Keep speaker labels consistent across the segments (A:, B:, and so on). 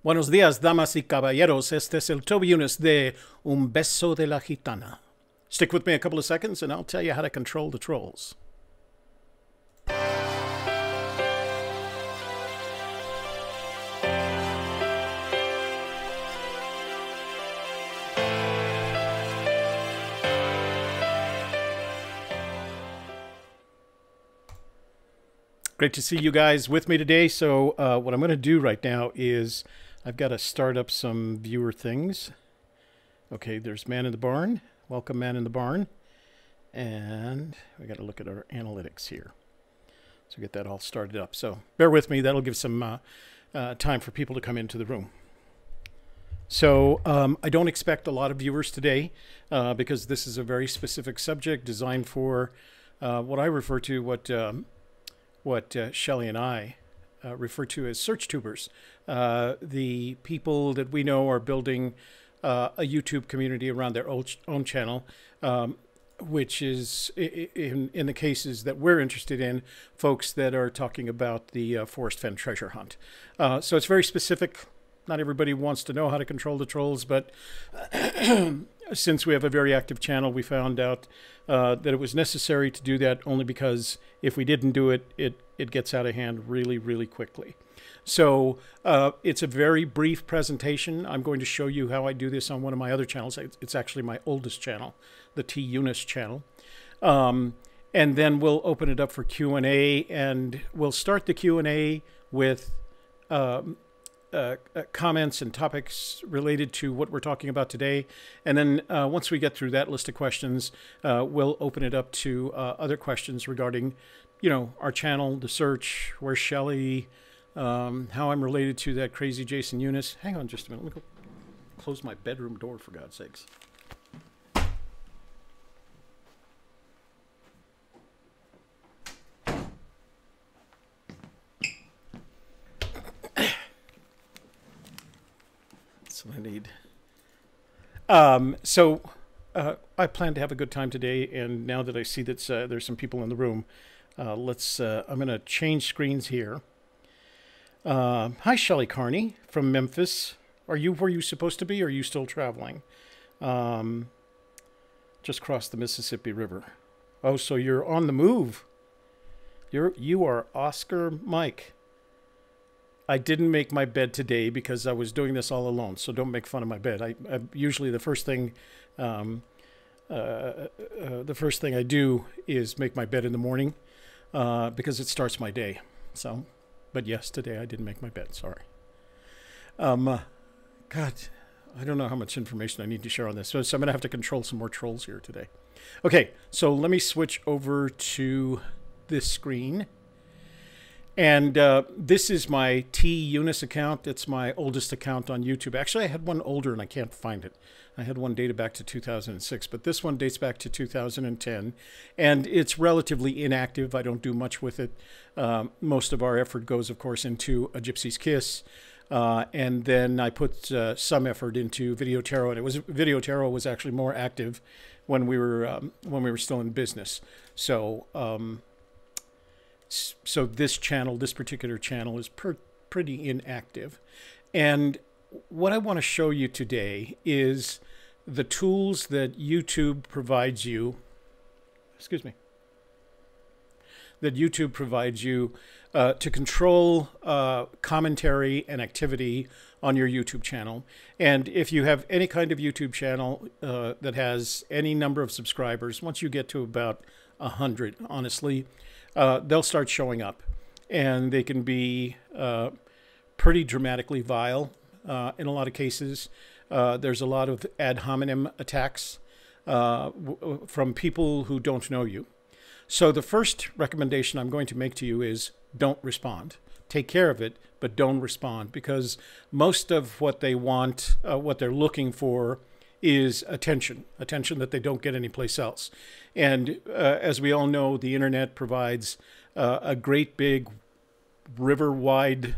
A: Buenos días, damas y caballeros. Este es el Toby Younis de Un Beso de la Gitana. Stick with me a couple of seconds and I'll tell you how to control the trolls. Great to see you guys with me today. So what I'm going to do right now is I've got to start up some viewer things. Okay, there's Man in the Barn. Welcome, Man in the Barn. And we got to look at our analytics here. So get that all started up. So bear with me. That'll give some time for people to come into the room. So I don't expect a lot of viewers today because this is a very specific subject designed for what I refer to, what Shelley and I refer to as SearchTubers, the people that we know are building a YouTube community around their own channel, which is, in the cases that we're interested in, folks that are talking about the Forrest Fenn treasure hunt. So it's very specific. Not everybody wants to know how to control the trolls, but since we have a very active channel, we found out that it was necessary to do that only because if we didn't do it, it gets out of hand really, really quickly. So it's a very brief presentation. I'm going to show you how I do this on one of my other channels. It's actually my oldest channel, the T. Younis channel. And then we'll open it up for Q&A, and we'll start the Q&A with comments and topics related to what we're talking about today. And then once we get through that list of questions, we'll open it up to other questions regarding, you know, our channel, the search, where's Shelley, how I'm related to that crazy Jason Younis. Hang on just a minute. Let me go close my bedroom door, for God's sakes. That's what I need. I plan to have a good time today, and now that I see that there's some people in the room, I'm going to change screens here. Hi, Shelley Carney from Memphis. Are you where you're supposed to be, or are you still traveling? Just crossed the Mississippi River. Oh, so you're on the move. You are Oscar Mike. I didn't make my bed today because I was doing this all alone, so don't make fun of my bed. I usually the first thing I do is make my bed in the morning because it starts my day. So, but yes, today I didn't make my bed. Sorry. God, I don't know how much information I need to share on this, so I'm going to have to control some more trolls here today. Okay, so let me switch over to this screen. And this is my T. Younis account. It's my oldest account on YouTube. Actually, I had one older and I can't find it. I had one dated back to 2006, but this one dates back to 2010. And it's relatively inactive. I don't do much with it. Most of our effort goes, of course, into a Gypsy Kiss. And then I put some effort into Video Tarot. And Video Tarot was actually more active when we were still in business. So this channel, this particular channel, is pretty inactive. And what I want to show you today is the tools that YouTube provides you, that YouTube provides you to control commentary and activity on your YouTube channel. And if you have any kind of YouTube channel that has any number of subscribers, once you get to about 100, honestly, they'll start showing up, and they can be pretty dramatically vile in a lot of cases. There's a lot of ad hominem attacks from people who don't know you. So the first recommendation I'm going to make to you is don't respond. Take care of it, but don't respond, because most of what they want, what they're looking for, is attention that they don't get anyplace else. And as we all know, the internet provides a great big river-wide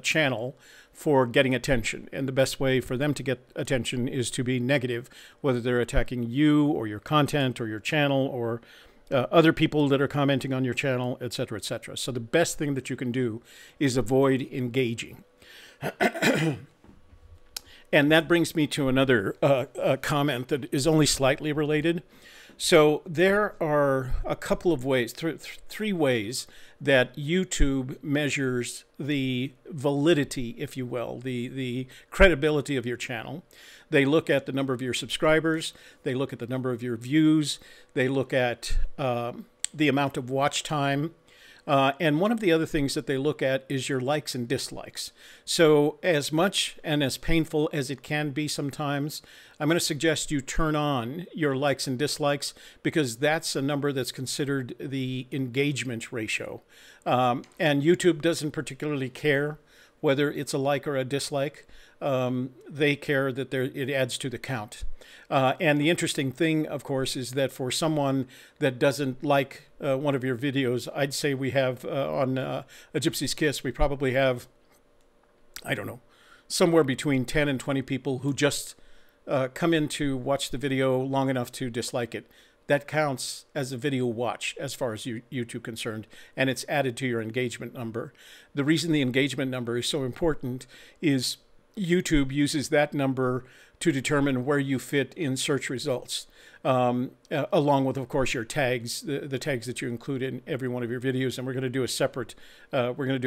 A: channel for getting attention. And the best way for them to get attention is to be negative, whether they're attacking you or your content or your channel or other people that are commenting on your channel, etc., etc. So the best thing that you can do is avoid engaging. And that brings me to another comment that is only slightly related. So there are a couple of ways, three ways that YouTube measures the validity, if you will, the credibility of your channel. They look at the number of your subscribers. They look at the number of your views. They look at the amount of watch time. And one of the other things that they look at is your likes and dislikes. So as much and as painful as it can be sometimes, I'm going to suggest you turn on your likes and dislikes, because that's a number that's considered the engagement ratio. And YouTube doesn't particularly care whether it's a like or a dislike. They care that it adds to the count. And the interesting thing, of course, is that for someone that doesn't like one of your videos, I'd say we have on a Gypsy Kiss, we probably have, I don't know, somewhere between 10 and 20 people who just come in to watch the video long enough to dislike it. That counts as a video watch as far as YouTube concerned, and it's added to your engagement number. The reason the engagement number is so important is YouTube uses that number to determine where you fit in search results, along with, of course, your tags, the tags that you include in every one of your videos. And we're going to do a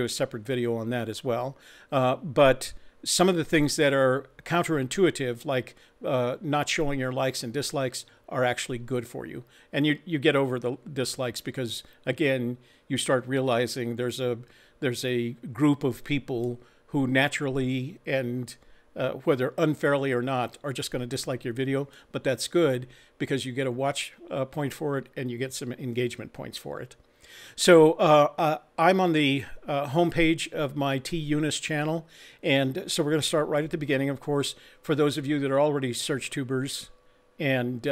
A: separate video on that as well. But some of the things that are counterintuitive, like not showing your likes and dislikes, are actually good for you. And you get over the dislikes because, again, you start realizing there's a group of people who naturally and whether unfairly or not are just going to dislike your video. But that's good because you get a watch point for it and you get some engagement points for it. So I'm on the homepage of my T. Eunice channel, and so we're going to start right at the beginning. Of course, for those of you that are already SearchTubers, and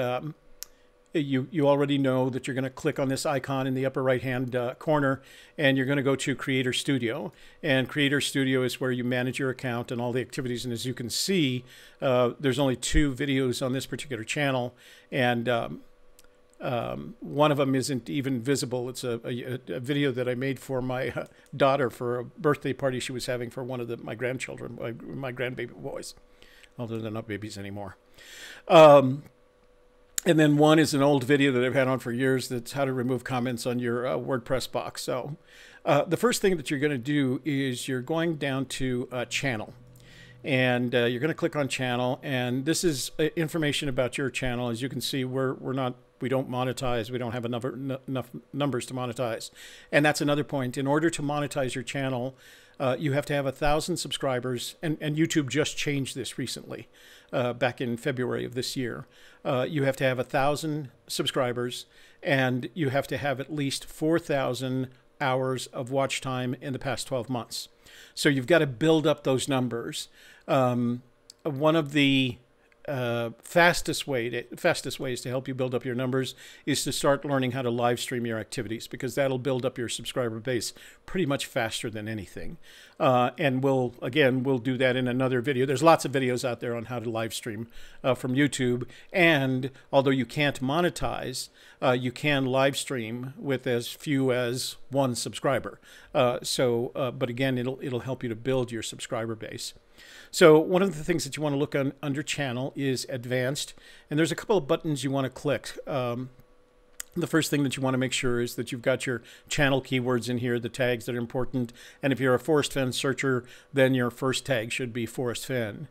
A: you already know that you're going to click on this icon in the upper right hand corner, and you're going to go to Creator Studio. And Creator Studio is where you manage your account and all the activities. And as you can see, there's only 2 videos on this particular channel, and one of them isn't even visible. It's a video that I made for my daughter for a birthday party she was having for one of my grandchildren, my grandbaby boys, although they're not babies anymore. And then one is an old video that I've had on for years. That's how to remove comments on your WordPress box. So the first thing that you're going to do is you're going down to channel. And you're going to click on channel, and this is information about your channel. As you can see, we don't monetize. We don't have enough numbers to monetize. And that's another point. In order to monetize your channel, you have to have 1,000 subscribers, and YouTube just changed this recently, back in February of this year. You have to have 1,000 subscribers, and you have to have at least 4,000 hours of watch time in the past 12 months. So you've got to build up those numbers. One of the fastest ways to help you build up your numbers is to start learning how to live stream your activities, because that'll build up your subscriber base pretty much faster than anything. And we'll do that in another video. There's lots of videos out there on how to live stream from YouTube. And although you can't monetize, you can live stream with as few as 1 subscriber. But again, it'll help you to build your subscriber base. So one of the things that you want to look on under channel is advanced, and there's a couple of buttons you want to click. The first thing that you want to make sure is that you've got your channel keywords in here, the tags that are important. And if you're a Forrest Fenn searcher, then your first tag should be Forrest Fenn.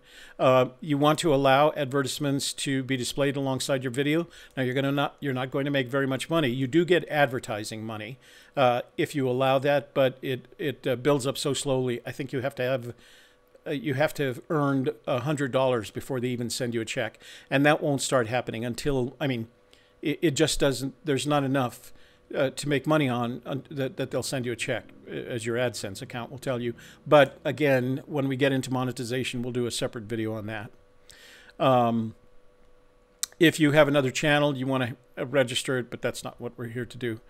A: You want to allow advertisements to be displayed alongside your video. Now you're not going to make very much money. You do get advertising money if you allow that, but it builds up so slowly. I think you have to have earned $100 before they even send you a check, and that won't start happening until, I mean, it just doesn't. There's not enough to make money on that they'll send you a check, as your AdSense account will tell you. But again, when we get into monetization, we'll do a separate video on that. If you have another channel, you want to register it, but that's not what we're here to do.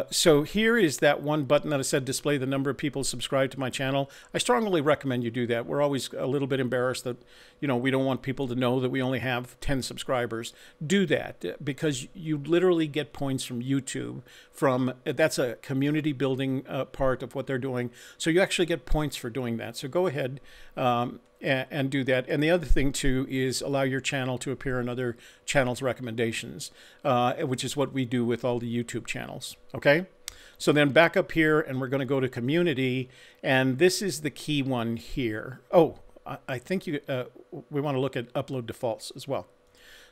A: So here is that one button that I said display the number of people subscribed to my channel. I strongly recommend you do that. We're always a little bit embarrassed that, we don't want people to know that we only have 10 subscribers. Do that, because you literally get points from YouTube. That's a community building part of what they're doing. So you actually get points for doing that. So go ahead and do that. And the other thing too is allow your channel to appear in other channels' recommendations, which is what we do with all the YouTube channels. Okay, so then back up here, and we're going to go to community, and this is the key one here. Oh, I think we want to look at upload defaults as well.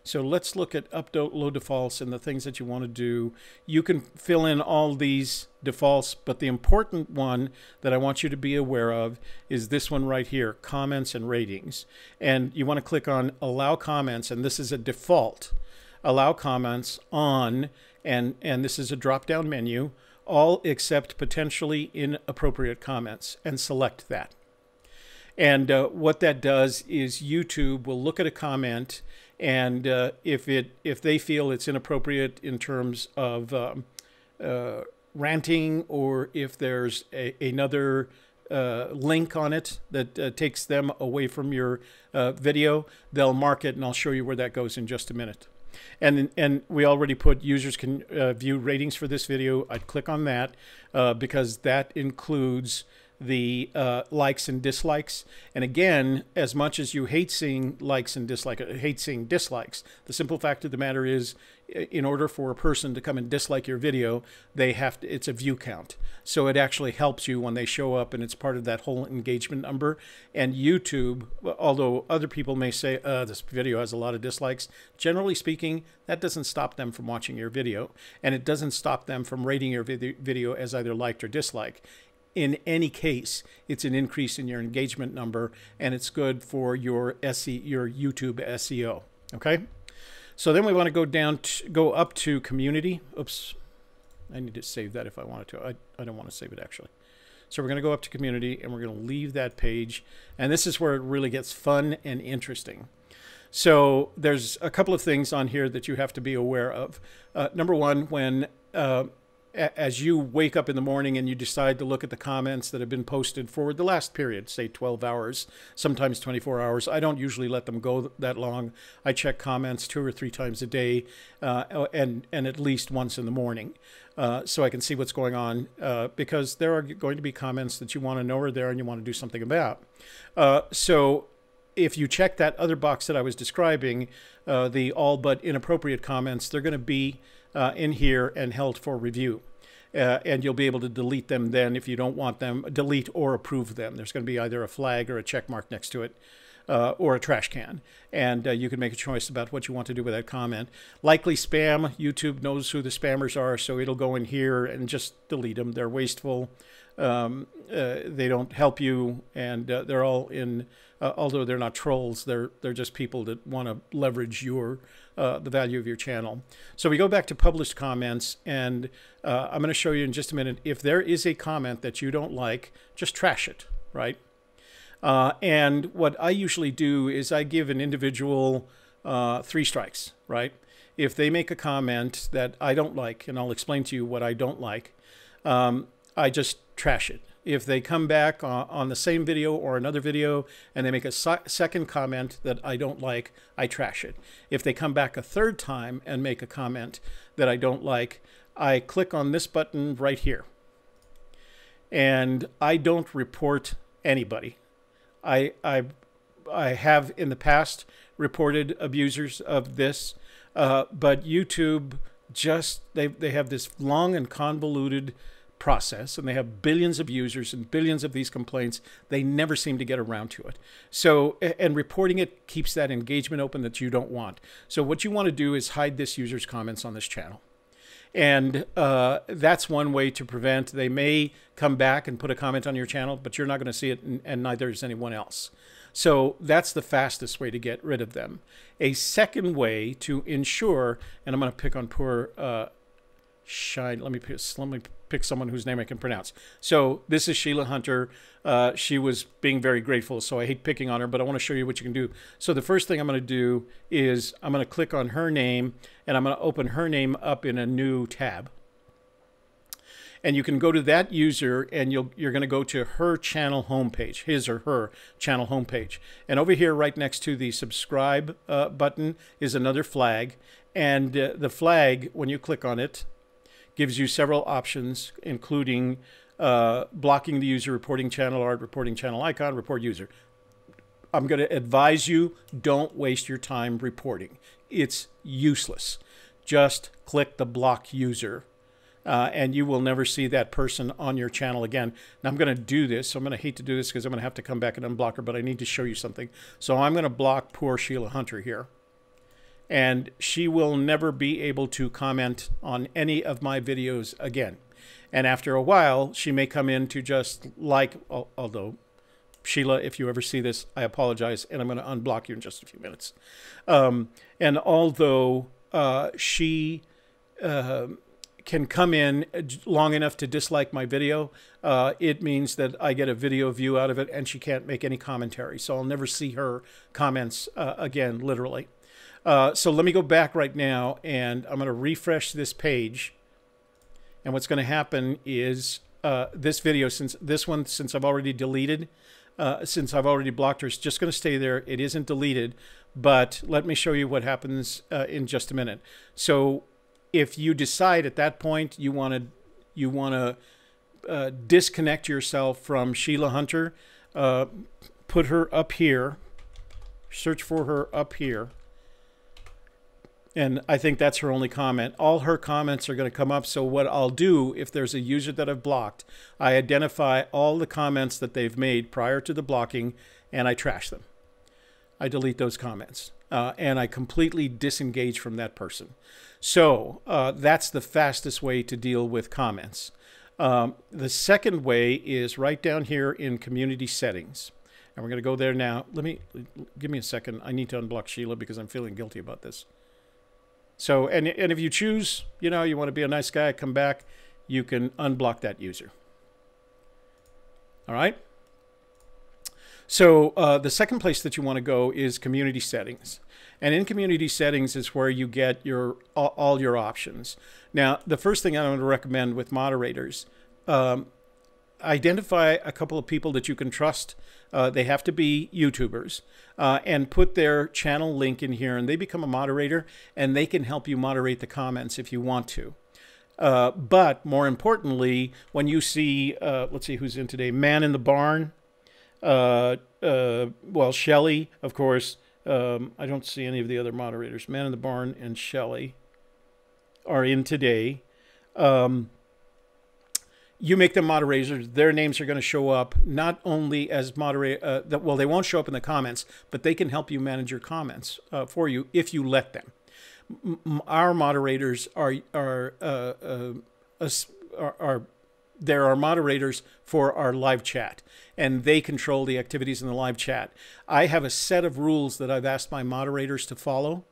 A: So let's look at upload defaults and the things that you want to do. You can fill in all these defaults, but the important one that I want you to be aware of is this one right here, comments and ratings. And you want to click on allow comments, and this is a default. Allow comments on, and this is a drop-down menu, all except potentially inappropriate comments, and select that. And what that does is YouTube will look at a comment, and if they feel it's inappropriate in terms of ranting, or if there's another link on it that takes them away from your video, they'll mark it, and I'll show you where that goes in just a minute. And we already put users can view ratings for this video. I'd click on that because that includes the likes and dislikes. And again, as much as you hate seeing likes and dislikes, the simple fact of the matter is, in order for a person to come and dislike your video, they have to, it's a view count. So it actually helps you when they show up, and it's part of that whole engagement number. And YouTube, although other people may say, this video has a lot of dislikes, generally speaking, that doesn't stop them from watching your video. And it doesn't stop them from rating your video as either liked or disliked. In any case, it's an increase in your engagement number, and it's good for your YouTube SEO. Okay, so then we want to go up to community. Oops, I need to save that if I wanted to. I don't want to save it actually. So we're going to go up to community, and we're going to leave that page, and this is where it really gets fun and interesting. So there's a couple of things on here that you have to be aware of. Number one, when as you wake up in the morning and you decide to look at the comments that have been posted for the last period, say 12 hours, sometimes 24 hours. I don't usually let them go that long. I check comments 2 or 3 times a day and at least once in the morning so I can see what's going on because there are going to be comments that you want to know are there and you want to do something about. So if you check that other box that I was describing, the all but inappropriate comments, they're going to be in here and held for review. And you'll be able to delete them then if you don't want them, delete or approve them. There's going to be either a flag or a check mark next to it, or a trash can. And you can make a choice about what you want to do with that comment. Likely spam, YouTube knows who the spammers are, so it'll go in here and just delete them. They're wasteful. They don't help you, and they're all in, although they're not trolls, they're just people that want to leverage your the value of your channel. So we go back to published comments, and I'm going to show you in just a minute. If there is a comment that you don't like, just trash it, right? And what I usually do is I give an individual 3 strikes, right? If they make a comment that I don't like, and I'll explain to you what I don't like, I just trash it. If they come back on the same video or another video and they make a second comment that I don't like, I trash it. If they come back a third time and make a comment that I don't like, I click on this button right here. And I don't report anybody. I have in the past reported abusers of this, but YouTube just, they have this long and convoluted process, and they have billions of users and billions of these complaints. They never seem to get around to it. So, and reporting it keeps that engagement open that you don't want. So what you want to do is hide this user's comments on this channel. And that's one way to prevent. They may come back and put a comment on your channel, but you're not going to see it, and neither is anyone else. So that's the fastest way to get rid of them. A second way to ensure, and I'm going to pick on poor Shine. Let me pick someone whose name I can pronounce. So this is Sheila Hunter. She was being very grateful, so I hate picking on her, but I want to show you what you can do. So the first thing I'm going to do is I'm going to click on her name, and I'm going to open her name up in a new tab. And you can go to that user, and you're going to go to her channel homepage, his or her channel homepage. And over here, right next to the subscribe button, is another flag. And the flag, when you click on it, gives you several options, including blocking the user, reporting channel art, reporting channel icon, report user. I'm going to advise you, don't waste your time reporting. It's useless. Just click the block user, and you will never see that person on your channel again. Now I'm going to do this. So I'm going to hate to do this because I'm going to have to come back and unblock her, but I need to show you something. So I'm going to block poor Sheila Hunter here. And she will never be able to comment on any of my videos again. And after a while, she may come in to just like, although, Sheila, if you ever see this, I apologize, and I'm going to unblock you in just a few minutes. And although she can come in long enough to dislike my video, it means that I get a video view out of it, and she can't make any commentary. So I'll never see her comments again, literally. So let me go back right now, and I'm going to refresh this page. And what's going to happen is this video, since I've already deleted, since I've already blocked her, it's just going to stay there. It isn't deleted, but let me show you what happens in just a minute. So if you decide at that point you want to disconnect yourself from Sheila Hunter, put her up here, search for her up here. And I think that's her only comment. All her comments are going to come up. So what I'll do, if there's a user that I've blocked, I identify all the comments that they've made prior to the blocking, and I trash them. I delete those comments, and I completely disengage from that person. So that's the fastest way to deal with comments. The second way is right down here in community settings. And we're going to go there now. Give me a second. I need to unblock Sheila because I'm feeling guilty about this. So, and if you choose, you know, you want to be a nice guy, come back, you can unblock that user. All right. So the second place that you want to go is community settings. And in community settings is where you get all your options. Now, the first thing I want to recommend with moderators, identify a couple of people that you can trust. They have to be YouTubers, and put their channel link in here, and they become a moderator, and they can help you moderate the comments if you want to. But more importantly, when you see, let's see who's in today, Man in the Barn, well, Shelly, of course. I don't see any of the other moderators. Man in the Barn and Shelly are in today. You make them moderators. Their names are going to show up not only as moderator. Well, they won't show up in the comments, but they can help you manage your comments for you if you let them. Our moderators there are moderators for our live chat, and they control the activities in the live chat. I have a set of rules that I've asked my moderators to follow.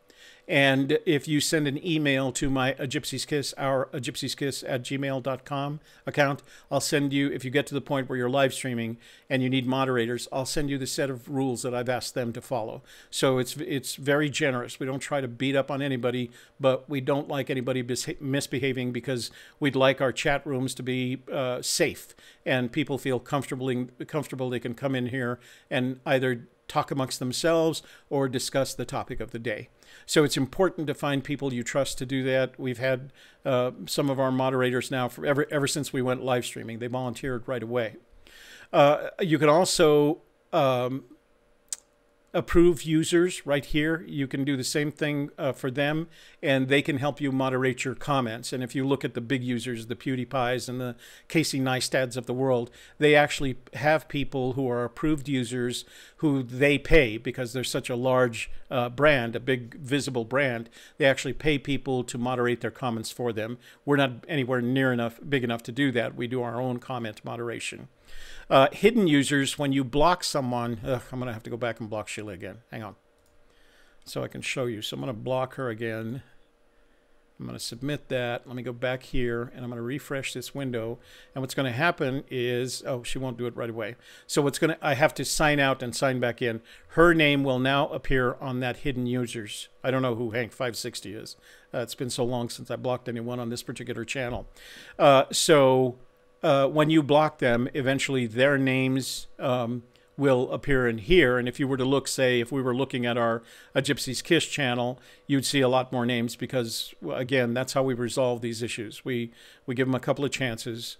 A: And if you send an email to my Gypsy Kiss, our gypsykiss@gmail.com account, I'll send you, if you get to the point where you're live streaming and you need moderators, I'll send you the set of rules that I've asked them to follow. So it's very generous. We don't try to beat up on anybody, but we don't like anybody misbehaving, because we'd like our chat rooms to be safe and people feel comfortable. They can come in here and either talk amongst themselves or discuss the topic of the day. So it's important to find people you trust to do that. We've had some of our moderators now for ever since we went live streaming. They volunteered right away. You can also approve users right here. You can do the same thing for them, and they can help you moderate your comments. And if you look at the big users, the PewDiePies and the Casey Neistat's of the world, they actually have people who are approved users who they pay, because they're such a large brand, a big visible brand. They actually pay people to moderate their comments for them. We're not anywhere near big enough to do that. We do our own comment moderation. Hidden users, when you block someone, I'm going to have to go back and block Sheila again. Hang on. So I can show you. So I'm going to block her again. I'm going to submit that. Let me go back here, and I'm going to refresh this window. And what's going to happen is, oh, she won't do it right away. So I have to sign out and sign back in. Her name will now appear on that hidden users. I don't know who Hank560 is. It's been so long since I blocked anyone on this particular channel. When you block them, eventually their names will appear in here. And if you were to look, say, if we were looking at a Gypsy's Kiss channel, you'd see a lot more names, because, again, that's how we resolve these issues. We give them a couple of chances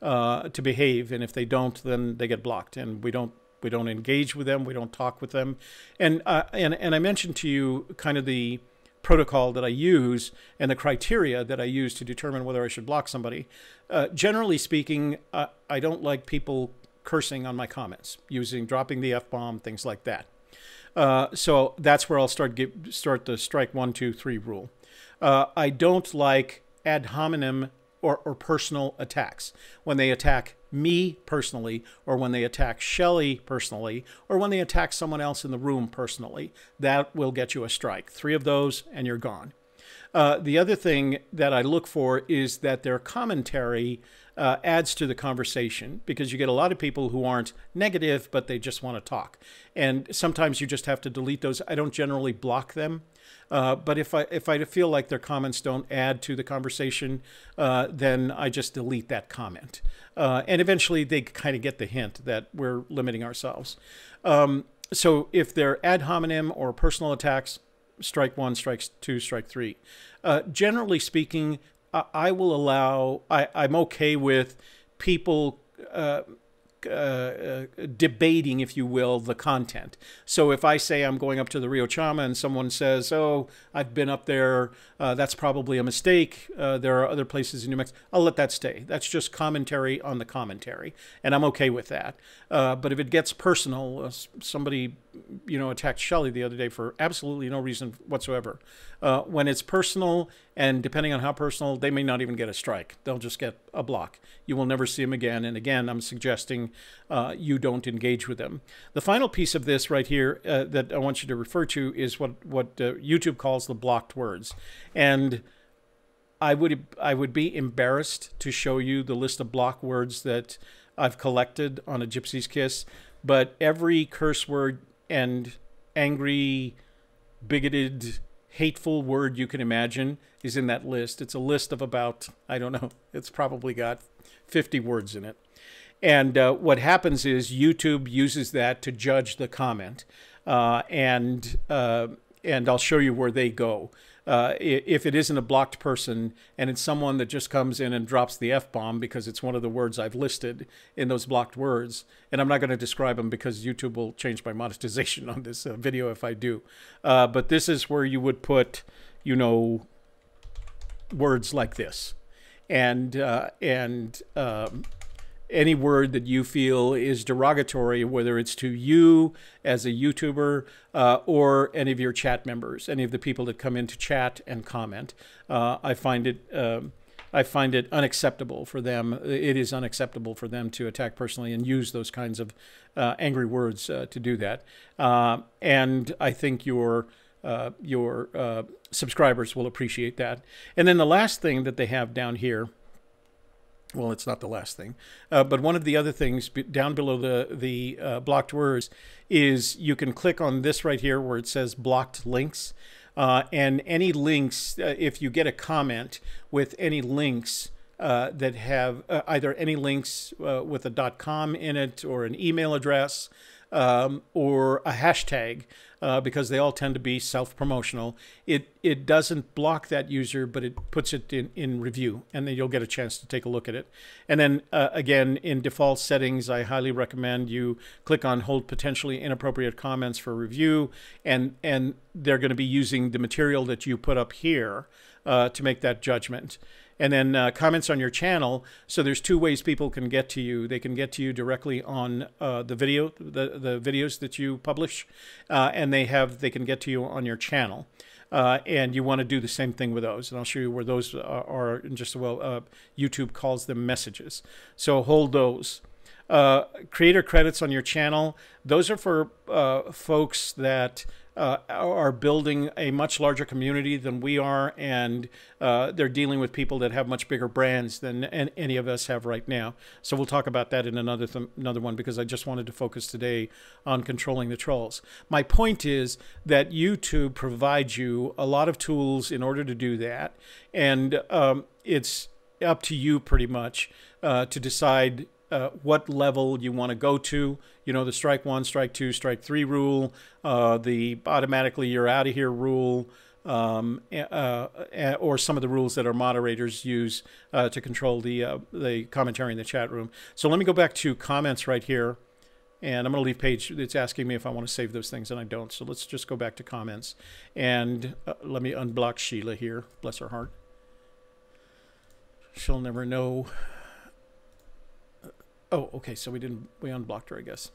A: to behave, and if they don't, then they get blocked. And we don't don't engage with them. We don't talk with them. And I mentioned to you kind of the protocol that I use and the criteria that I use to determine whether I should block somebody. Generally speaking, I don't like people cursing on my comments, dropping the F-bomb, things like that. So that's where I'll start the strike 1, 2, 3 rule. I don't like ad hominem or personal attacks. When they attack me personally, or when they attack Shelley personally, or when they attack someone else in the room personally, that will get you a strike. 3 of those and you're gone. The other thing that I look for is that their commentary adds to the conversation, because you get a lot of people who aren't negative, but they just want to talk. And sometimes you just have to delete those. I don't generally block them. But if I feel like their comments don't add to the conversation, then I just delete that comment. And eventually they kind of get the hint that we're limiting ourselves. So if they're ad hominem or personal attacks, strike 1, strike 2, strike 3. Generally speaking, I will allow, I'm okay with people debating, if you will, the content. So if I say I'm going up to the Rio Chama and someone says, oh, I've been up there, that's probably a mistake, there are other places in New Mexico, I'll let that stay. That's just commentary on the commentary, and I'm okay with that. But if it gets personal, somebody attacked Shelley the other day for absolutely no reason whatsoever. When it's personal, and depending on how personal, they may not even get a strike. They'll just get a block. You will never see them again. And again, I'm suggesting you don't engage with them. The final piece of this right here that I want you to refer to is what YouTube calls the blocked words. And I would be embarrassed to show you the list of block words that I've collected on a Gypsy's Kiss, but every curse word and angry, bigoted, hateful word you can imagine is in that list. It's a list of about, I don't know, it's probably got 50 words in it. And what happens is YouTube uses that to judge the comment. And I'll show you where they go. If it isn't a blocked person and it's someone that just comes in and drops the F-bomb because it's one of the words I've listed in those blocked words, and I'm not going to describe them because YouTube will change my monetization on this video if I do. But this is where you would put, words like this. And any word that you feel is derogatory, whether it's to you as a YouTuber or any of your chat members, any of the people that come in to chat and comment, I find it unacceptable for them. It is unacceptable for them to attack personally and use those kinds of angry words to do that. And I think your subscribers will appreciate that. And then the last thing that they have down here, well, it's not the last thing, but one of the other things down below the blocked words is you can click on this right here where it says blocked links. And any links, if you get a comment with any links that have either any links with a .com in it or an email address or a hashtag, because they all tend to be self-promotional, it doesn't block that user, but it puts it in review, and then you'll get a chance to take a look at it. And then again, in default settings, I highly recommend you click on hold potentially inappropriate comments for review, and they're going to be using the material that you put up here to make that judgment. And then comments on your channel. So there's 2 ways people can get to you. They can get to you directly on the videos that you publish, and they can get to you on your channel. And you want to do the same thing with those. And I'll show you where those are in just a while. YouTube calls them messages. So hold those. Creator credits on your channel. Those are for folks that are building a much larger community than we are, and they're dealing with people that have much bigger brands than any of us have right now. So we'll talk about that in another one, because I just wanted to focus today on controlling the trolls. My point is that YouTube provides you a lot of tools in order to do that, and it's up to you pretty much to decide what level you want to go to. The strike 1, strike 2, strike 3 rule, the automatically you're out of here rule, or some of the rules that our moderators use to control the commentary in the chat room. So let me go back to comments right here. And I'm going to leave page. It's asking me if I want to save those things, and I don't. So let's just go back to comments. And let me unblock Sheila here. Bless her heart. She'll never know. Oh, okay. So we unblocked her, I guess.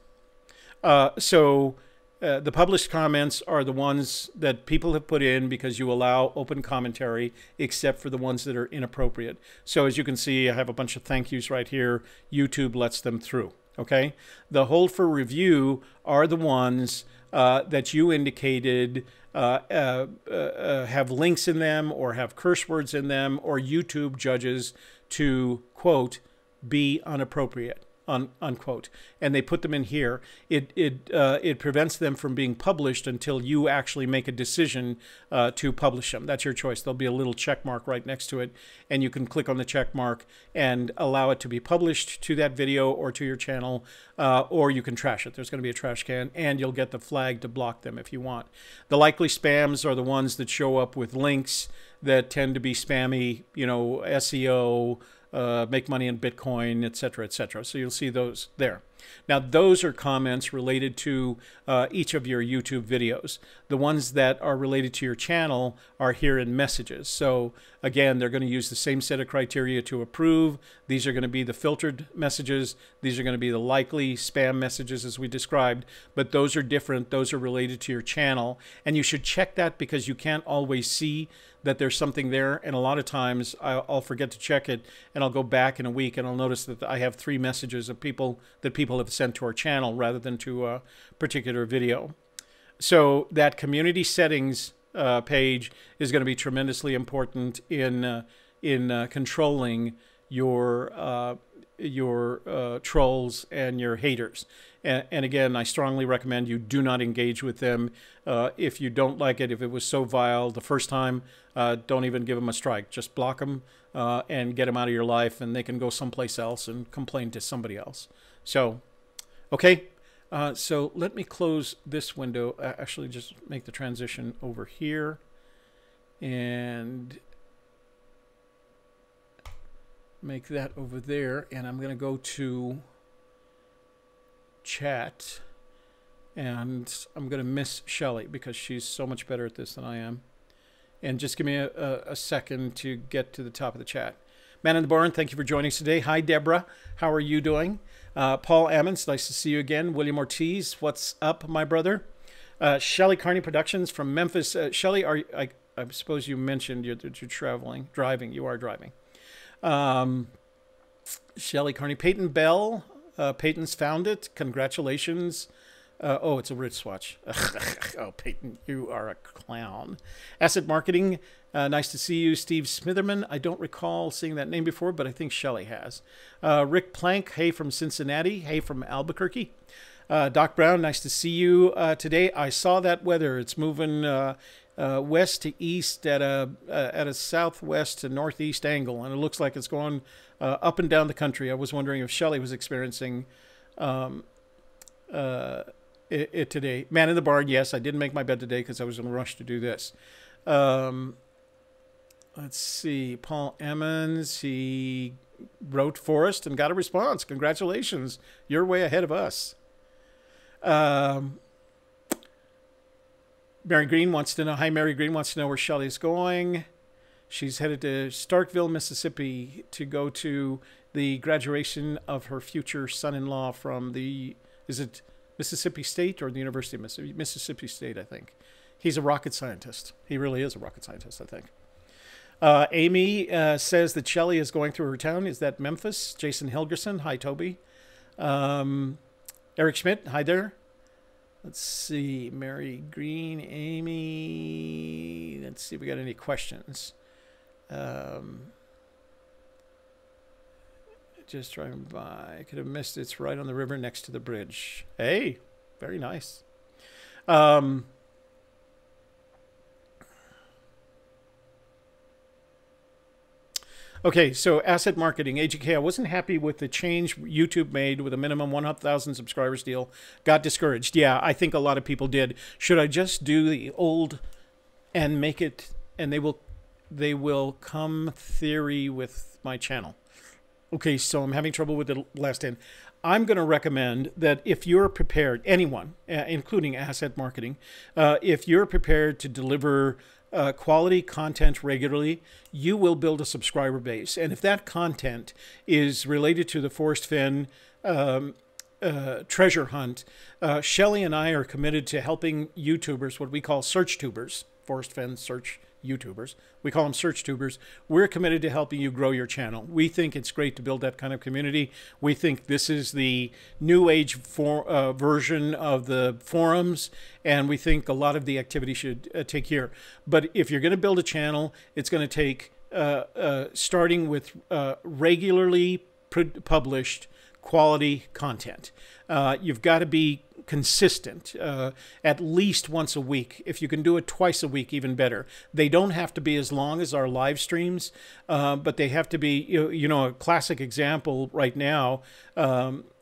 A: The published comments are the ones that people have put in because you allow open commentary, except for the ones that are inappropriate. So as you can see, I have a bunch of thank yous right here. YouTube lets them through. Okay. The hold for review are the ones that you indicated have links in them or have curse words in them, or YouTube judges to, quote, be inappropriate. Unquote, and they put them in here. It prevents them from being published until you actually make a decision to publish them. That's your choice. There'll be a little check mark right next to it, and you can click on the check mark and allow it to be published to that video or to your channel, or you can trash it. There's going to be a trash can, and you'll get the flag to block them if you want. The likely spams are the ones that show up with links that tend to be spammy, you know, SEO, make money in Bitcoin, etc., etc. So you'll see those there. Now, those are comments related to each of your YouTube videos. The ones that are related to your channel are here in messages. So again, they're going to use the same set of criteria to approve. These are going to be the filtered messages. These are going to be the likely spam messages as we described, but those are different. Those are related to your channel. And you should check that because you can't always see that there's something there. And a lot of times I'll forget to check it, and I'll go back in a week and I'll notice that I have 3 messages of people have sent to our channel rather than to a particular video. So that community settings page is going to be tremendously important in controlling your trolls and your haters. And again, I strongly recommend you do not engage with them. If you don't like it, if it was so vile the first time, don't even give them a strike. Just block them and get them out of your life, and they can go someplace else and complain to somebody else. So, okay. So let me close this window. Actually, just make the transition over here. And make that over there. And I'm going to go to chat. And I'm going to miss Shelly because she's so much better at this than I am. And just give me a second to get to the top of the chat. Man in the Barn, thank you for joining us today. Hi, Deborah. How are you doing? Paul Ammons, nice to see you again. William Ortiz, what's up, my brother? Shelly Carney Productions from Memphis. Shelly, I suppose you mentioned that you're driving. You are driving. Shelly Carney. Peyton Bell. Peyton's found it. Congratulations. Oh, it's a wristwatch. Oh, Peyton, you are a clown. Asset Marketing, nice to see you. Steve Smitherman, I don't recall seeing that name before, but I think Shelly has. Rick Plank, hey from Cincinnati, hey from Albuquerque. Doc Brown, nice to see you today. I saw that weather. It's moving west to east at a southwest to northeast angle, and it looks like it's going up and down the country. I was wondering if Shelly was experiencing it today. Man in the Barn, yes, I didn't make my bed today because I was in a rush to do this. Let's see, Paul Emmons, he wrote Forrest and got a response. Congratulations, you're way ahead of us. Mary Green wants to know, hi, Mary Green wants to know where Shelly's going. She's headed to Starkville, Mississippi to go to the graduation of her future son-in-law from the, is it Mississippi State or the University of Mississippi? Mississippi State, I think. He's a rocket scientist. He really is a rocket scientist, I think. Amy says that Shelly is going through her town. Is that Memphis? Jason Helgerson. Hi, Toby. Eric Schmidt. Hi there. Let's see. Mary Green. Amy. Let's see if we got any questions. Just driving by. I could have missed it. It's right on the river next to the bridge. Hey, very nice. Okay, so asset marketing, AGK. I wasn't happy with the change YouTube made with a minimum 100,000 subscribers deal. Got discouraged. Yeah, I think a lot of people did. Should I just do the old and make it, and they will come theory with my channel? Okay, so I'm having trouble with the last end. I'm going to recommend that if you're prepared, anyone, including asset marketing, if you're prepared to deliver quality content regularly, you will build a subscriber base. And if that content is related to the Forrest Fenn treasure hunt, Shelley and I are committed to helping YouTubers, what we call SearchTubers, Forrest Fenn search YouTubers. We call them SearchTubers. We're committed to helping you grow your channel. We think it's great to build that kind of community. We think this is the new age version of the forums, and we think a lot of the activity should take here. But if you're going to build a channel, it's going to take starting with regularly published quality content. You've got to be consistent, at least once a week. If you can do it twice a week, even better. They don't have to be as long as our live streams, but they have to be, you know, a classic example right now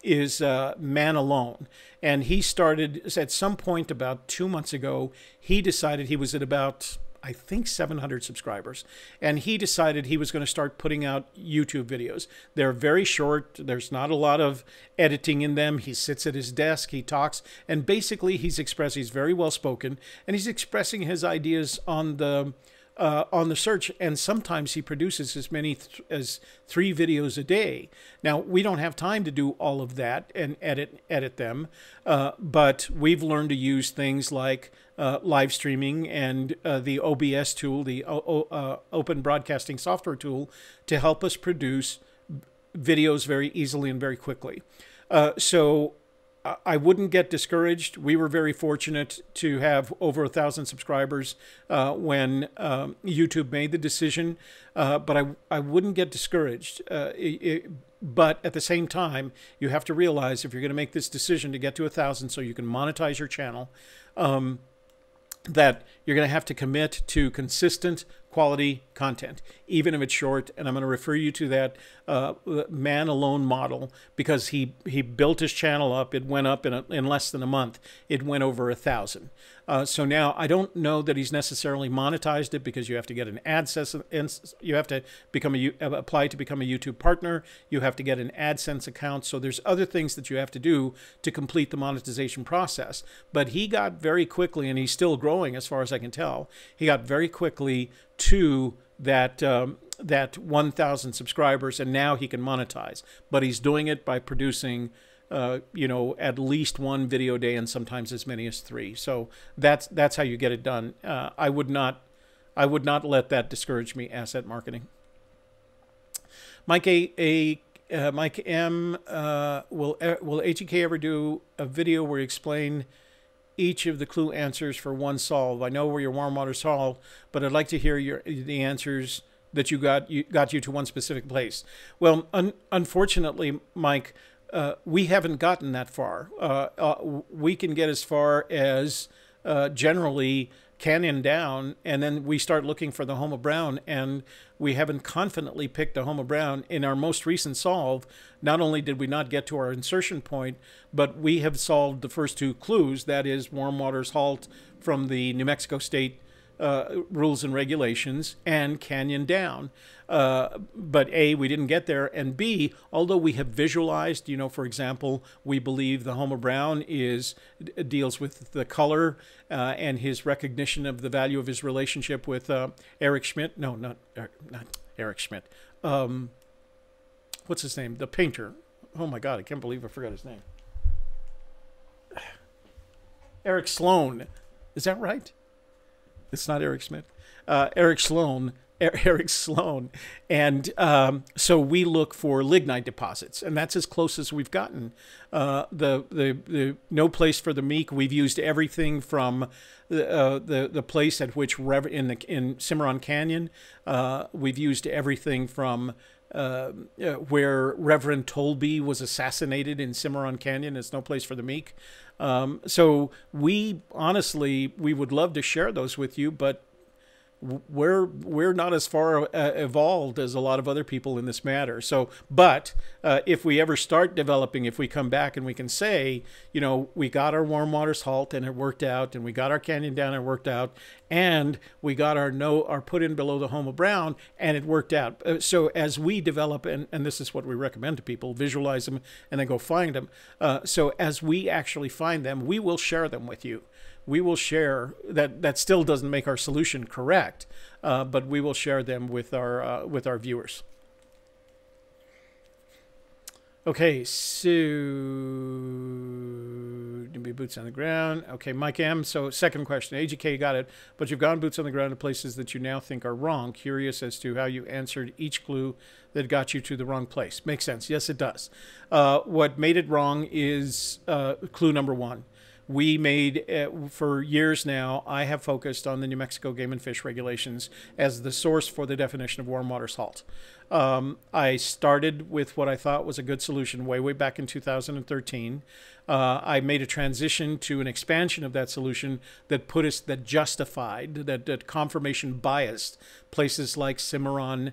A: is Man Alone. And he started at some point about 2 months ago. He decided he was at about, I think, 700 subscribers. And he decided he was going to start putting out YouTube videos. They're very short. There's not a lot of editing in them. He sits at his desk, he talks, and basically he's very well spoken, and he's expressing his ideas on the search, and sometimes he produces as many as 3 videos a day. Now, we don't have time to do all of that and edit them, but we've learned to use things like live streaming and the OBS tool, the Open Broadcasting Software tool, to help us produce videos very easily and very quickly. So I wouldn't get discouraged. We were very fortunate to have over 1,000 subscribers when YouTube made the decision, but I wouldn't get discouraged. But at the same time, you have to realize if you're going to make this decision to get to 1,000 so you can monetize your channel, that you're going to have to commit to consistent quality content, even if it's short. And I'm going to refer you to that Man Alone model, because he built his channel up. It went up in less than a month. It went over 1,000. So now I don't know that he's necessarily monetized it, because you have to get an AdSense, you have to apply to become a YouTube partner. You have to get an AdSense account. So there's other things that you have to do to complete the monetization process. But he got very quickly, and he's still growing as far as I can tell. He got very quickly to that 1,000 subscribers, and now he can monetize. But he's doing it by producing you know, at least 1 video a day, and sometimes as many as 3. So that's how you get it done. I would not let that discourage me. Asset marketing. Mike Mike M, will HEK ever do a video where you explain each of the clue answers for one solve? I know where your warm water solved, but I'd like to hear the answers that got you to one specific place. Well, unfortunately, Mike, we haven't gotten that far. We can get as far as generally Canyon down, and then we start looking for the home of Brown, and we haven't confidently picked the home of Brown. In our most recent solve, not only did we not get to our insertion point, but we have solved the first 2 clues, that is warm water's halt from the New Mexico State rules and regulations, and Canyon down. But A, we didn't get there, and B, although we have visualized, you know, for example, we believe the Homer Brown deals with the color and his recognition of the value of his relationship with Eric Schmidt. No, not Eric Schmidt. What's his name? The painter. Oh my God, I can't believe I forgot his name. Eric Sloan. Is that right? It's not Eric Schmidt. Eric Sloan. Eric Sloan. And so we look for lignite deposits, and that's as close as we've gotten. The no place for the meek. We've used everything from the place at which in Cimarron Canyon. We've used everything from where Reverend Tolby was assassinated in Cimarron Canyon. It's no place for the meek. So we honestly, we would love to share those with you, but we're not as far evolved as a lot of other people in this matter. So, but if we ever start developing, if we come back and we can say, you know, we got our warm waters halt and it worked out, and we got our canyon down and it worked out, and we got our put in below the home of brown and it worked out. So as we develop, and this is what we recommend to people, visualize them and then go find them. So as we actually find them, we will share them with you. We will share that. That still doesn't make our solution correct, but we will share them with our viewers. Okay, so be boots on the ground. Okay, Mike M. So second question, AGK got it, but you've gone boots on the ground to places that you now think are wrong. Curious as to how you answered each clue that got you to the wrong place. Makes sense. Yes, it does. What made it wrong is clue number 1. We made, for years now, I have focused on the New Mexico Game and Fish regulations as the source for the definition of warm water halt. I started with what I thought was a good solution way back in 2013. I made a transition to an expansion of that solution that justified, that confirmation biased places like Cimarron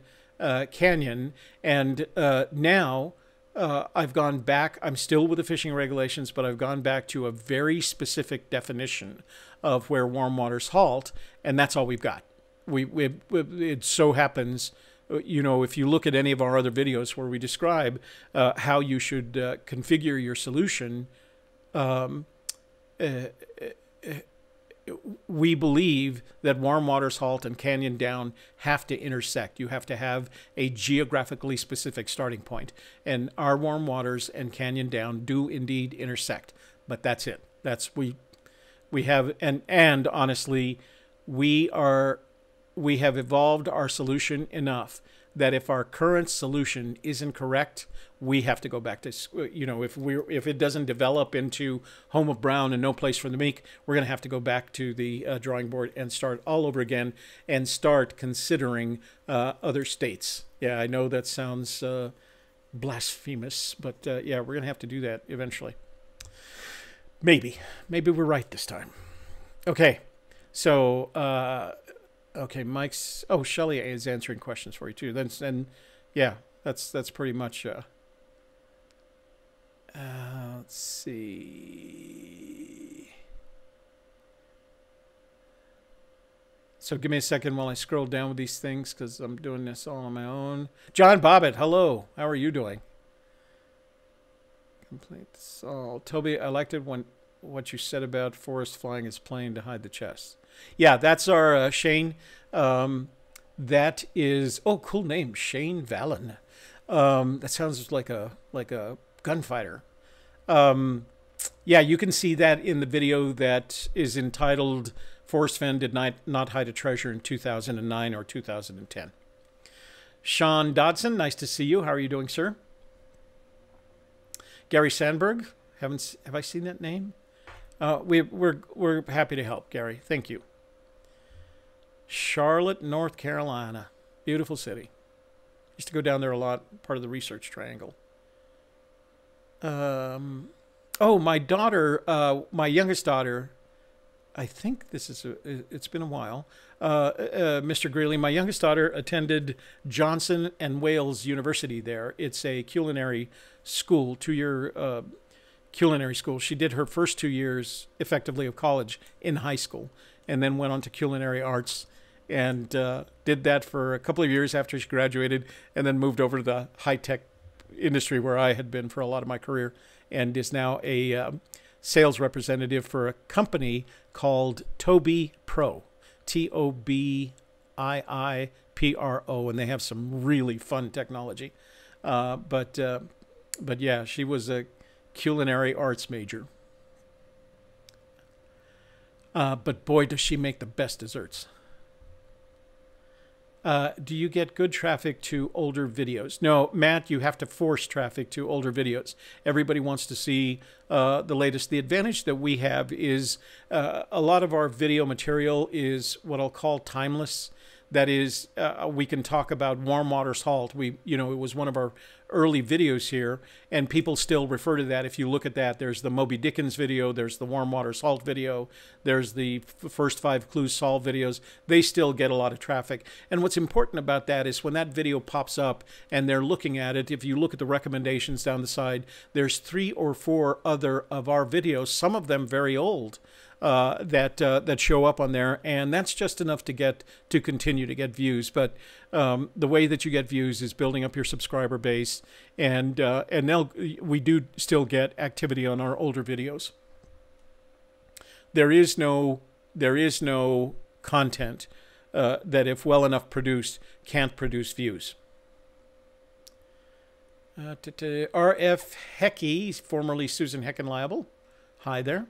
A: Canyon. And now I've gone back. I'm still with the fishing regulations, but I've gone back to a very specific definition of where warm waters halt, and that's all we've got. It so happens, you know, if you look at any of our other videos where we describe how you should configure your solution, we believe that warm waters halt and canyon down have to intersect. You have to have a geographically specific starting point. And our warm waters and canyon down do indeed intersect. But that's it. That's we have, and honestly, we have evolved our solution enough that if our current solution isn't correct, we have to go back to, you know, if it doesn't develop into home of brown and no place for the meek, we're going to have to go back to the drawing board and start all over again and start considering other states. Yeah, I know that sounds blasphemous, but yeah, we're going to have to do that eventually. Maybe we're right this time. Okay, so okay, Mike's. Oh, Shelley is answering questions for you too. Then yeah, that's pretty much. Let's see. So give me a second while I scroll down with these things because I'm doing this all on my own. John Bobbitt, hello. How are you doing? Complete all. Toby, I liked it when what you said about Forrest flying his plane to hide the chest. Yeah, that's our Shane. That is, oh, cool name, Shane Vallon. That sounds like a gunfighter. Yeah, you can see that in the video that is entitled Forrest Fenn Did Not Hide a Treasure in 2009 or 2010. Sean Dodson, nice to see you. How are you doing, sir? Gary Sandberg, have I seen that name? We're happy to help, Gary. Thank you. Charlotte, North Carolina. Beautiful city. Used to go down there a lot, part of the Research Triangle. Oh, my daughter, my youngest daughter, I think it's been a while. Mr. Greeley, my youngest daughter attended Johnson and Wales University there. It's a culinary school, 2-year culinary school. She did her first 2 years effectively of college in high school and then went on to culinary arts and did that for a couple of years after she graduated and then moved over to the high-tech industry where I had been for a lot of my career and is now a sales representative for a company called Tobii Pro, Tobiiipro, and they have some really fun technology. But yeah, she was a culinary arts major. But boy, does she make the best desserts. Do you get good traffic to older videos? No, Matt, you have to force traffic to older videos. Everybody wants to see the latest. The advantage that we have is a lot of our video material is what I'll call timeless. that is, we can talk about warm water salt. It was one of our early videos here, and people still refer to that. If you look at that, there's the Moby Dickens video, there's the warm water salt video, there's the first 5 clues solved videos. They still get a lot of traffic. And what's important about that is when that video pops up and they're looking at it, if you look at the recommendations down the side, there's 3 or 4 other of our videos, some of them very old, that show up on there, and that's just enough to continue to get views. But the way that you get views is building up your subscriber base, and we do still get activity on our older videos. There is no content that, if well enough produced, can't produce views. R.F. Hecky, formerly Susan Heckenliable. Hi there.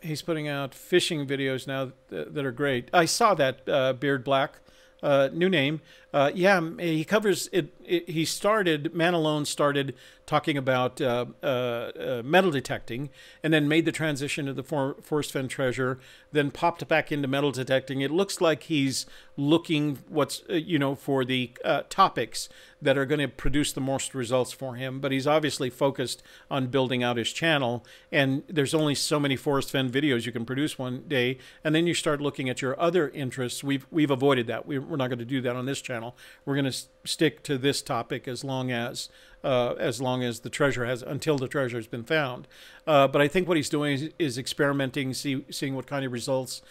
A: He's putting out fishing videos now that are great. I saw that, Beard Black, new name. Yeah, he covers it. He started, Man Alone started talking about metal detecting, and then made the transition to the Forrest Fenn treasure, then popped back into metal detecting. It looks like he's looking for the topics that are going to produce the most results for him, but he's obviously focused on building out his channel, and there's only so many Forrest Fenn videos you can produce one day, and then you start looking at your other interests. We've avoided that. We're not going to do that on this channel. We're going to stick to this topic as long as the treasure until the treasure has been found. But I think what he's doing is experimenting, seeing what kind of results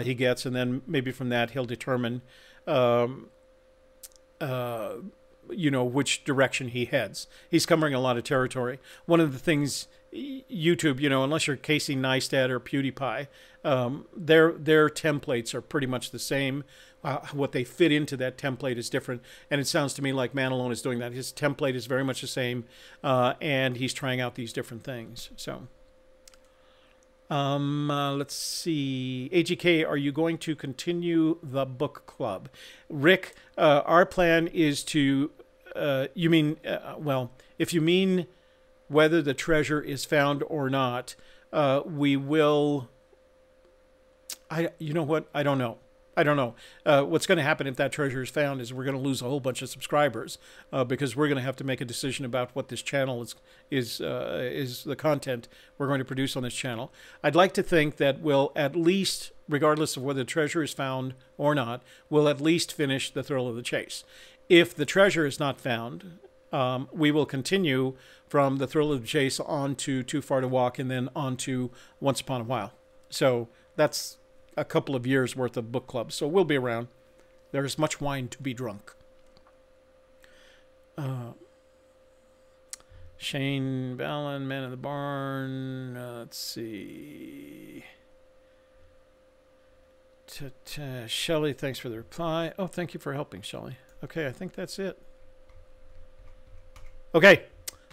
A: he gets, and then maybe from that he'll determine which direction he heads. He's covering a lot of territory. One of the things YouTube, unless you're Casey Neistat or PewDiePie, their templates are pretty much the same. What they fit into that template is different, and it sounds to me like Man Alone is doing that. His template is very much the same, and he's trying out these different things. So, let's see. AGK, are you going to continue the book club? Rick, our plan is to, well, if you mean whether the treasure is found or not, we will, you know what? I don't know. What's going to happen if that treasure is found is we're going to lose a whole bunch of subscribers, because we're going to have to make a decision about what this channel is the content we're going to produce on this channel. I'd like to think that we'll at least, regardless of whether the treasure is found or not, we'll at least finish the thrill of the chase. If the treasure is not found, we will continue from the thrill of the chase on to Too Far to Walk, and then on to Once Upon a While. So that's a couple of years worth of book club, so we'll be around. There's much wine to be drunk. Shane Ballon, Man in the Barn. Let's see. Shelley, thanks for the reply. Oh, thank you for helping, Shelley. Okay, I think that's it. Okay,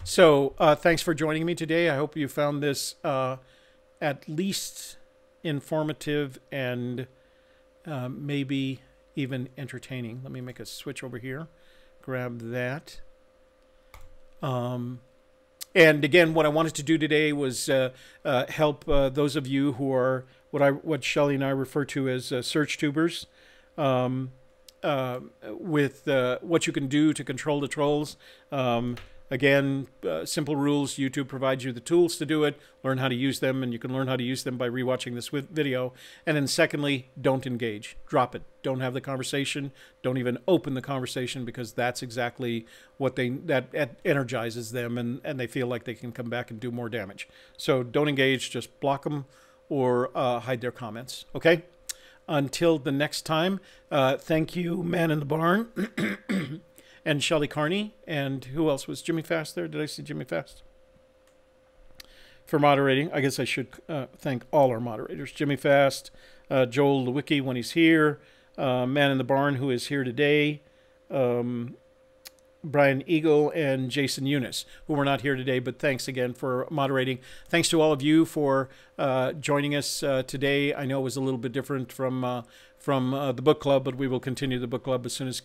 A: so thanks for joining me today. I hope you found this at least informative and maybe even entertaining. Let me make a switch over here. Grab that. And again, what I wanted to do today was help those of you who are what Shelley and I refer to as SearchTubers, with what you can do to control the trolls. Again, simple rules. YouTube provides you the tools to do it. Learn how to use them, and you can learn how to use them by rewatching this video. And then secondly, don't engage. Drop it. Don't have the conversation. Don't even open the conversation, because that's exactly what that energizes them, and they feel like they can come back and do more damage. So don't engage. Just block them or hide their comments. Okay? Until the next time, thank you, Man in the Barn. And Shelley Carney, and who else was Jimmy Fast there? Did I see Jimmy Fast? For moderating. I guess I should thank all our moderators. Jimmy Fast, Joel Lewicki when he's here, Man in the Barn who is here today, Brian Eagle, and Jason Eunice, who were not here today, but thanks again for moderating. Thanks to all of you for joining us today. I know it was a little bit different from the book club, but we will continue the book club as soon as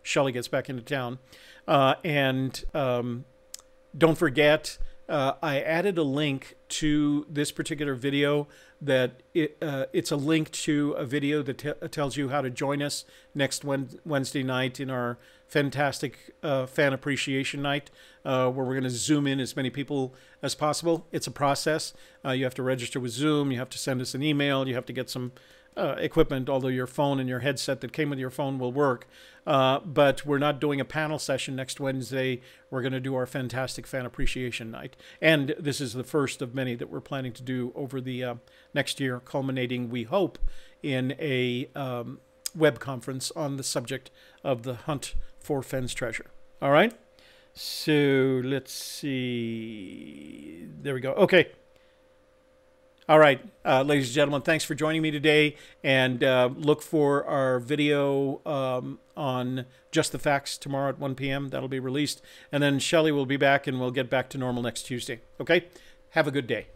A: Shelley gets back into town. And don't forget, I added a link to this particular video that it's a link to a video that tells you how to join us next Wednesday night in our fantastic fan appreciation night, where we're going to zoom in as many people as possible. It's a process. You have to register with Zoom. You have to send us an email. You have to get some equipment, although your phone and your headset that came with your phone will work. But we're not doing a panel session next Wednesday. We're going to do our fantastic fan appreciation night. And this is the first of many that we're planning to do over the next year, culminating, we hope, in a web conference on the subject of the hunt for Fenn's treasure. All right? So let's see. There we go. Okay. All right, ladies and gentlemen, thanks for joining me today, and look for our video on Just the Facts tomorrow at 1 p.m. That'll be released, and then Shelley will be back, and we'll get back to normal next Tuesday. Okay? Have a good day.